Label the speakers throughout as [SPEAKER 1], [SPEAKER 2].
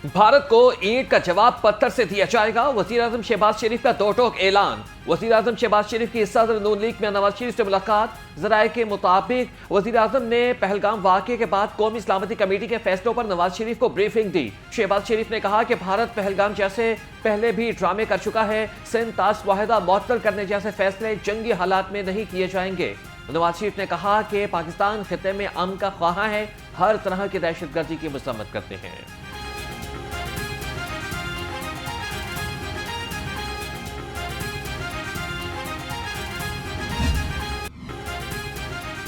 [SPEAKER 1] भारत को ईंट का जवाब पत्थर से दिया जाएगा। वज़ीर-ए-आज़म शहबाज शरीफ का दो टोक ऐलान। वज़ीर-ए-आज़म शहबाज शरीफ की सदर नून लीग में नवाज शरीफ से मुलाकात। ज़राए के मुताबिक वज़ीर-ए-आज़म ने पहलगाम वाक़े के बाद कौमी सलामती कमेटी के फैसलों पर नवाज शरीफ को ब्रीफिंग दी। शहबाज शरीफ ने कहा कि भारत पहलगाम जैसे पहले भी ड्रामे कर चुका है। सिंध ताश मुआहदा मुअत्तल करने जैसे फैसले जंगी हालात में नहीं किए जाएंगे। नवाज शरीफ ने कहा कि पाकिस्तान खित्ते में अमन का ख्वाह है, हर तरह की दहशतगर्दी की मजम्मत करते हैं।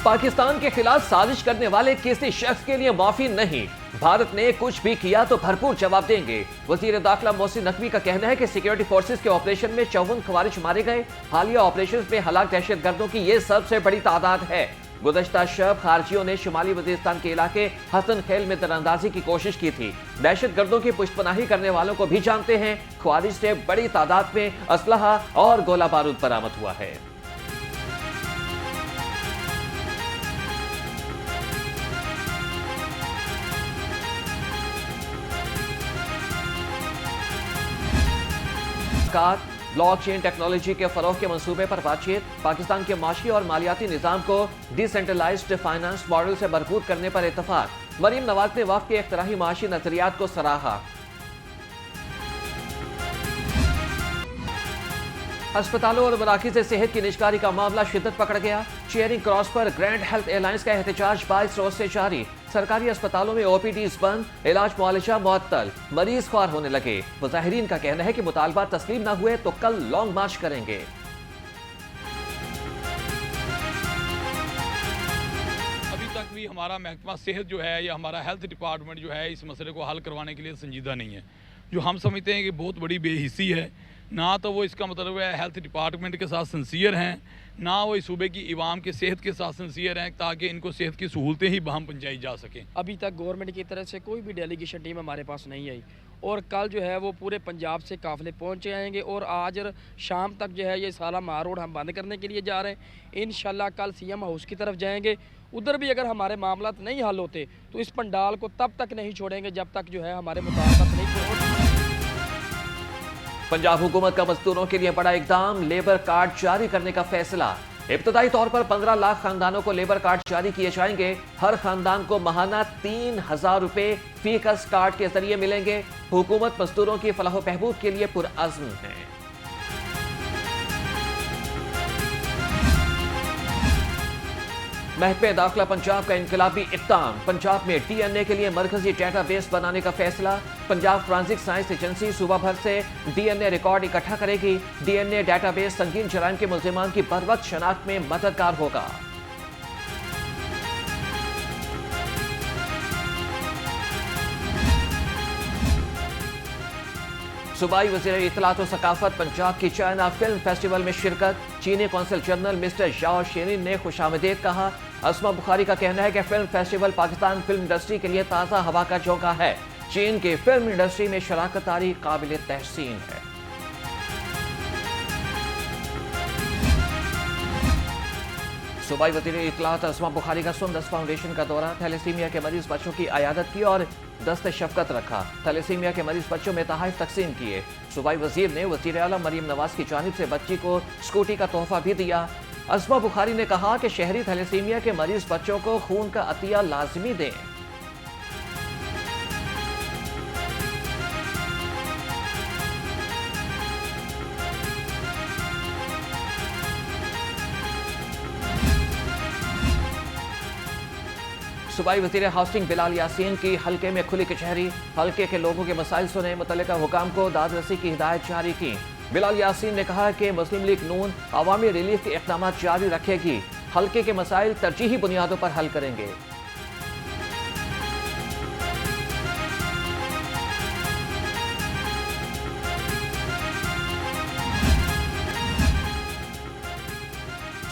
[SPEAKER 1] पाकिस्तान के खिलाफ साजिश करने वाले किसी शख्स के लिए माफी नहीं। भारत ने कुछ भी किया तो भरपूर जवाब देंगे। वजीर दाखिला मोहसिन नकवी का कहना है कि सिक्योरिटी फोर्सेस के ऑपरेशन में 54 खवारिज मारे गए। हालिया ऑपरेशन में हलाक दहशतगर्दों की यह सबसे बड़ी तादाद है। गुज़श्ता शब खारजियों ने शुमाली वजीरिस्तान के इलाके हसन खेल में दरअंदाजी की कोशिश की थी। दहशतगर्दों की पुष्टपनाही करने वालों को भी जानते हैं। खवारिज से बड़ी तादाद में असलहा और गोला बारूद बरामद हुआ है। ब्लॉकचेन टेक्नोलॉजी के फरोग के मंसूबे पर बातचीत। पाकिस्तान के माशी और मालियाती निजाम को डिसेंट्रलाइज्ड फाइनेंस मॉडल से भरपूर करने पर इत्तफाक। मरीम नवाज ने वक्फ के इख्तराही माशी नजरियात को सराहा। अस्पतालों और मराकिज़ सेहत की निजकारी का मामला शिद्दत पकड़ गया। चेयरिंग क्रॉस पर ग्रैंड हेल्थ एयरलाइंस का एहतजाज 22 रोज से जारी। सरकारी अस्पतालों में ओपीडीज बंद, इलाज मुआलजा मुअत्तल, मरीज ख्वार होने लगे। मुजाहिरीन का कहना है कि मुतालबा तस्लीम न हुए तो कल लॉन्ग मार्च करेंगे।
[SPEAKER 2] अभी तक भी हमारा महकमा सेहत जो है या हमारा हेल्थ डिपार्टमेंट जो है इस मसले को हल करवाने के लिए संजीदा नहीं है। जो हम समझते हैं कि बहुत बड़ी बेहिस्सी है। ना तो वो इसका मतलब है हेल्थ डिपार्टमेंट के साथ सिंसियर हैं, ना वो इस सूबे की इवाम के सेहत के साथ सिंसियर हैं ताकि इनको सेहत की सहूलतें ही बहम पहुँचाई जा सकें।
[SPEAKER 3] अभी तक गवर्नमेंट की तरफ से कोई भी डेलीगेशन टीम हमारे पास नहीं आई और कल जो है वो पूरे पंजाब से काफ़िले पहुँचे आएंगे और आज शाम तक जो है ये सारा महारोड हम बंद करने के लिए जा रहे हैं। इंशाल्लाह कल सीएम हाउस की तरफ जाएंगे। उधर भी अगर हमारे मामला नहीं हल होते तो इस पंडाल को तब तक नहीं छोड़ेंगे जब तक जो है हमारे मुताबिक नहीं।
[SPEAKER 1] पंजाब हुकूमत का मजदूरों के लिए बड़ा इकदाम, लेबर कार्ड जारी करने का फैसला। इब्तदाई तौर पर 15 लाख खानदानों को लेबर कार्ड जारी किए जाएंगे। हर खानदान को माहाना 3000 रुपए फीकस कार्ड के जरिए मिलेंगे। हुकूमत मजदूरों की फलाह बहबूद के लिए पुरअज़्म है। महकमे दाखिला पंजाब का इनकलाबी इक़दाम। पंजाब में डीएनए के लिए मरकजी डेटाबेस बनाने का फैसला। पंजाब फॉरेंसिक साइंस एजेंसी सूबा भर से डीएनए रिकॉर्ड इकट्ठा करेगी। डीएनए डेटाबेस संगीन जराइम के मुल्जिमान की बरवक्त शनाख्त में मददगार होगा। सूबाई वज़ीर इत्तलात व सकाफत पंजाब की चाइना फिल्म फेस्टिवल में शिरकत। चीनी कौंसल जनरल मिस्टर जाओ शेरिन ने खुशामदीद कहा। अस्मा बुखारी का कहना है कि film festival Pakistan film industry के लिए ताज़ा हवा का झोंका है। चीन की फिल्म इंडस्ट्री में शराकत दारी काबिल तहसीन है। सूबाई वज़ीर इत्तलात अस्मा बुखारी का सुंदस फाउंडेशन का दौरा। थैलेसीमिया के मरीज बच्चों की अयादत की और दस्त शफकत रखा। थैलेसीमिया के मरीज बच्चों में तोहफे तकसीम किए। सूबाई वजीर ने वज़ीर आला मरीम नवाज की जानिब से बच्ची को स्कूटी का तोहफा भी दिया। अस्मा बुखारी ने कहा कि शहरी थैलेसीमिया के मरीज बच्चों को खून का अतिया लाजमी दें। सूबाई वज़ीर हाउसिंग बिलाल यासीन की हल्के में खुली कचहरी। हल्के के लोगों के मसाइल सुने, मुतल्लिका हुकाम को दादरसी की हिदायत जारी की। बिलाल यासीन ने कहा कि मुस्लिम लीग नून अवामी रिलीफ के इक़दाम जारी रखेगी। हल्के के मसाइल तरजीही बुनियादों पर हल करेंगे।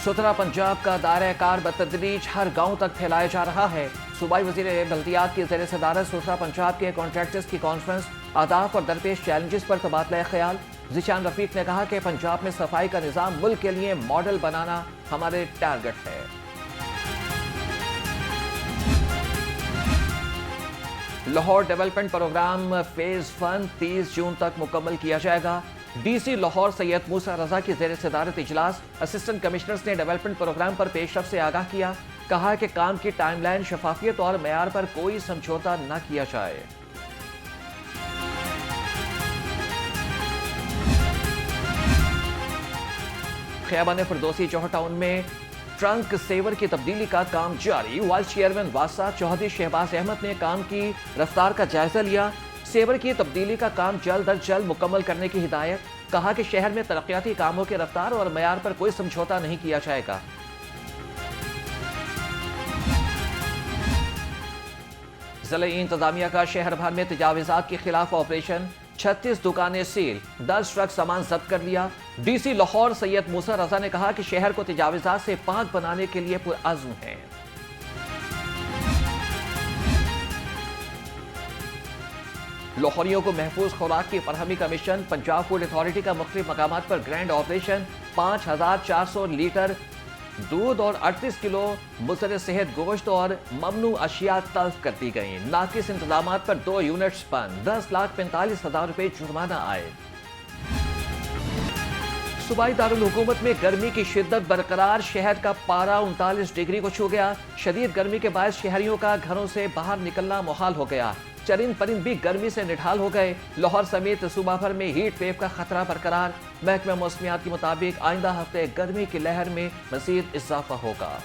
[SPEAKER 1] सुथरा पंजाब का दायरा कार बतदरीज हर गांव तक फैलाया जा रहा है। सूबाई वज़ीर बल्दियात की ज़ेर सदारत सुथरा पंजाब के कॉन्ट्रैक्टर्स की कॉन्फ्रेंस। आदाफ और दरपेश चैलेंजेस पर तबादला ख्याल। ज़िशान रफ़ीक ने कहा कि पंजाब में सफाई का निज़ाम मुल्क के लिए मॉडल बनाना हमारे टारगेट है। लाहौर डेवलपमेंट प्रोग्राम फेज 1 30 जून तक मुकम्मल किया जाएगा। डीसी लाहौर सैयद मूसा रजा की ज़ेर सदारत इजलास असिस्टेंट कमिश्नर्स ने डेवलपमेंट प्रोग्राम पर पेशरफ से आगाह किया। कहा कि काम की टाइमलाइन, शफाफियत और मेयार पर कोई समझौता न किया जाए। खियाबान फिरदौसी जौहर टाउन में ट्रंक सेवर की तब्दीली का काम जारी। वाइस चेयरमैन वासा चौधरी शहबाज अहमद ने काम की रफ्तार का जायजा लिया। सेवर की तब्दीली का काम जल्द अज जल्द मुकम्मल करने की हिदायत। कहा कि शहर में तरक्याती कामों की रफ्तार और मेयार पर कोई समझौता नहीं किया जाएगा। जिला इंतजामिया का शहर भर में तजावीज़ात के खिलाफ ऑपरेशन। 36 दुकानें सील, 10 ट्रक सामान जब्त कर लिया। डीसी लाहौर सैयद मूसा रजा ने कहा कि शहर को तजावीज़ात से पाक बनाने के लिए पुरअज़्म है। लाहौरियों को महफूज खुराक की फरहमी का मिशन। पंजाब फूड अथॉरिटी का मुख्तलिफ मकामात पर ग्रैंड ऑपरेशन। 5400 लीटर दूध और 38 किलो मुसर सेहत गोश्त और ममनू अशिया तल्फ कर दी गई। नाकिस इंतजामात पर 2 यूनिट्स बंद। 10,45,000 रुपए जुर्माना आए। सूबाई दारुल हुकूमत में गर्मी की शिद्दत बरकरार। शहर का पारा 39 डिग्री को छू गया। शदीद गर्मी के बाद शहरियों का घरों से बाहर निकलना मुहाल हो गया। चरिंद परिंद भी गर्मी से निढाल हो गए। लाहौर समेत सूबा भर में हीट वेव का खतरा बरकरार। महकमा मौसमियात के मुताबिक आइंदा हफ्ते गर्मी की लहर में मजीद इजाफा होगा।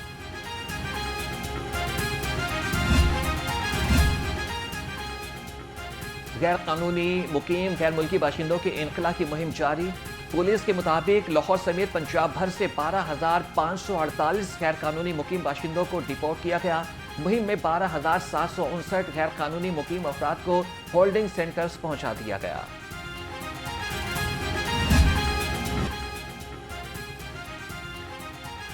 [SPEAKER 1] गैर कानूनी मुकीम गैर मुल्की बाशिंदों के इनखला की मुहिम जारी। पुलिस के मुताबिक लाहौर समेत पंजाब भर से 12,548 गैर कानूनी मुकीम बाशिंदों को डिपोर्ट किया गया। मुहिम में 12,759 गैर कानूनी मुकीम अफराद को होल्डिंग सेंटर्स पहुंचा दिया गया।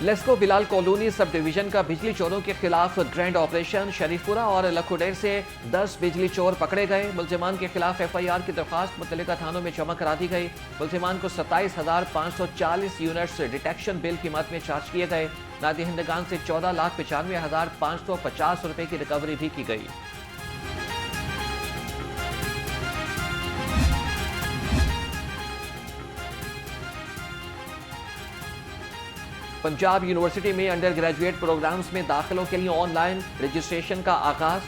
[SPEAKER 1] LESCO Bilal colony sub division का बिजली चोरों के खिलाफ ग्रैंड ऑपरेशन। शरीफपुरा और लखुडेर से 10 बिजली चोर पकड़े गए। मुल्जिमान के खिलाफ FIR की दरख्वास्त मुतल्लिका थानों में जमा करा दी गई। मुल्जिमान को 27,540 यूनिट्स डिटेक्शन बिल कीमत में चार्ज किए गए। नादिहिंदगान से 14,95,550 रुपए की रिकवरी भी की गई। पंजाब यूनिवर्सिटी में अंडर ग्रेजुएट प्रोग्राम्स में दाखिलों के लिए ऑनलाइन रजिस्ट्रेशन का आगाज।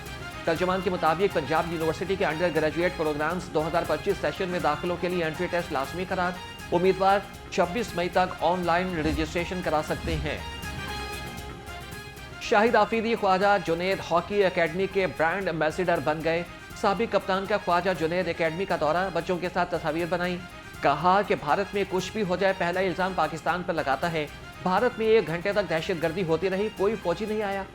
[SPEAKER 1] तर्जुमान के मुताबिक पंजाब यूनिवर्सिटी के अंडर ग्रेजुएट प्रोग्राम्स 2025 सेशन में दाखिलों के लिए एंट्री टेस्ट लाजमी करार। उम्मीदवार 26 मई तक ऑनलाइन रजिस्ट्रेशन करा सकते हैं। शाहिद आफरीदी ख्वाजा जुनैद हॉकी एकेडमी के ब्रांड एम्बेसडर बन गए। साबिक कप्तान का ख्वाजा जुनैद एकेडमी का दौरा, बच्चों के साथ तस्वीर बनाई। कहा कि भारत में कुछ भी हो जाए पहला इल्जाम पाकिस्तान पर लगाता है। भारत में 1 घंटे तक दहशतगर्दी होती रही, कोई फौजी नहीं आया।